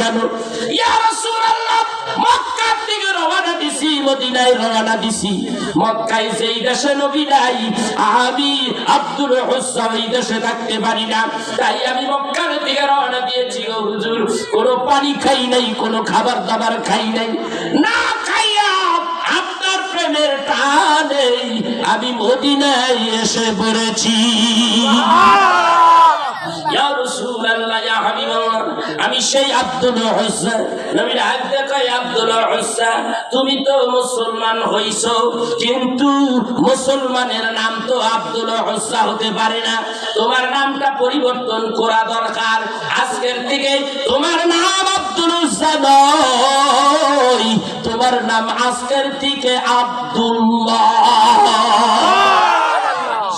কেন? ইয়া রাসূলুল্লাহ, মক্কা থেকে রওনা দিছি, মদিনায় রওনা দিছি। মক্কায় যেই দেশে নবী নাই, আমি আব্দুল উজ্জা ওই দেশে থাকতে পারি না, তাই আমি মক্কার দিকে রওনা দিয়েছি। ও হুজুর, কোনো পানি খাই নাই, কোনো খাবার দাবার খাই নাই, না খাইয়া আপনার প্রেমের টানে আমি মদিনায় এসে পড়েছি। ইয়া রাসূলুল্লাহ, ইয়া হাবিবাল্লাহ, আমি সেই আব্দুল উজ্জা। নবীর হাত দেখাই, আব্দুল উজ্জা, তুমি তো মুসলমান হইছো, কিন্তু মুসলমানের নাম তো আব্দুল উজ্জা হতে পারে না, তোমার নামটা পরিবর্তন করা দরকার। আজকের থেকে তোমার নাম আব্দুল উজ্জা নয়, তোমার নাম আজকের থেকে আব্দুল্লাহ।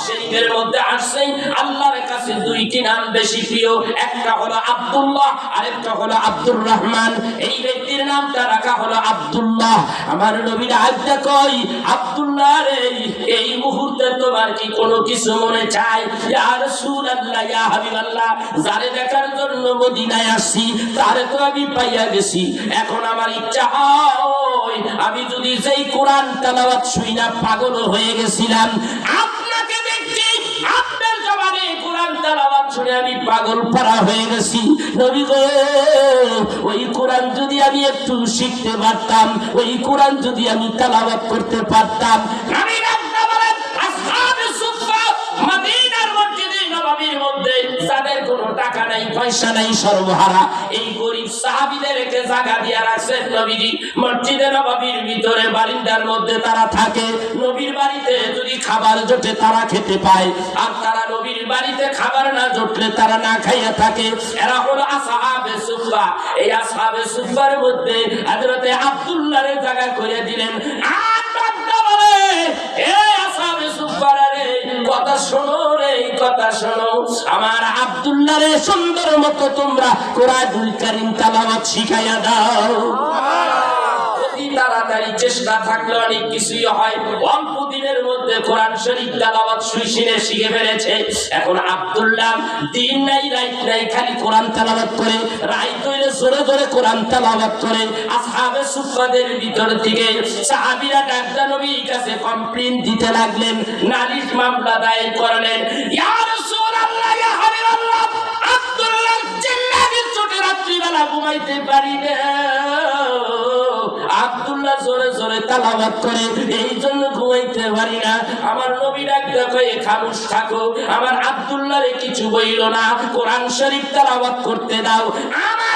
শরীফের মধ্যে আসছে আল্লাহর কাছে দুইটি নাম বেশি প্রিয়, একটা হলো আব্দুল্লাহ, আরেকটা হলো আব্দুর রহমান। এই ব্যক্তির নামটা রাখা হলো আব্দুল্লাহ। আমার নবীর আজ্ঞা কই, আব্দুল্লাহ রে, এই মুহূর্তে তোমার কি কোনো কিছু মনে চায়? ইয়া রাসূলুল্লাহ, ইয়া হাবিবাল্লাহ, যারে দেখার জন্য মদিনায় আসছি তারে তো আমি পাইয়া গেছি। এখন আমার ইচ্ছা হয়, আমি যদি যেই কোরআন তেলাওয়াত শুইনা পাগল হয়ে গেছিলাম, আপনাকে দেখছি, আপনার জবানে কোরআন তেলাওয়াত শুনে আমি পাগল পারা হয়ে গেছি। নবী গো, ওই কোরআন যদি আমি একটু শিখতে পারতাম, ওই কোরআন যদি আমি তেলাওয়াত করতে পারতাম, আমি রাখতে বলেন আসহাবে সুফফা মদিনার মসজিদে নববীর মধ্যে যাদের কোনো টাকা নাই, পয়সা নাই, সর্বহারা, এই গরিব সাহাবীদেরকে জায়গা দিয়ে রাখছেন নবীজি মসজিদে নববীর ভিতরে, বারিন্দার মধ্যে তারা থাকে। নবীর বাড়িতে যদি খাবার জোটে তারা খেতে পায়, আর তারা নবীর বাড়িতে খাবার না জুটলে তারা না খাইয়া থাকে। এরা হলো আসহাবে সুফফা। এই আসহাবে সুফফার মধ্যে হযরত আব্দুল্লাহর জায়গা করে দিলেন। আর বান্দা বলে, এ আসহাবে সুফফা রে, কথা শোনো রে, কথা শোনো, আমার আব্দুল্লাহ রে সুন্দর মতো তোমরা কোরআনুল কারীম তেলাওয়াত শিখাইয়া দাও। তাড়াতাড়ি চেষ্টা থাকলে অনেক কিছুই হয়। অল্প দিনের মধ্যে কোরআন শরীফ তেলাওয়াত শিখে ফেলেছে। এখন আব্দুল্লাহ দিন নাই রাত নাই খালি কোরআন তেলাওয়াত করে, রাত হইলে জোরে জোরে কোরআন তেলাওয়াত করে। আসহাবে সুফফাদের ভিতর থেকে সাহাবীরা ডাকতে নবীর কাছে কমপ্লেইন দিতে লাগলেন, নালিশ মামলা দায়ের করলেন। ইয়া রাসূলুল্লাহ, ইয়া হাবিবাল্লাহ, আব্দুল্লাহ চিল্লানির চোটে রাত্রিবেলা ঘুমাইতে পারি না, আব্দুল্লাহ জোরে জোরে তেলাওয়াত করে, এই জন্য ঘুমাইতে পারি না। আমার নবী ডাকতে কয়ে, খামোশ থাকো, আমার আব্দুল্লাহরে কিছু বইলো না, কোরআন শরীফ তেলাওয়াত করতে দাও। আমার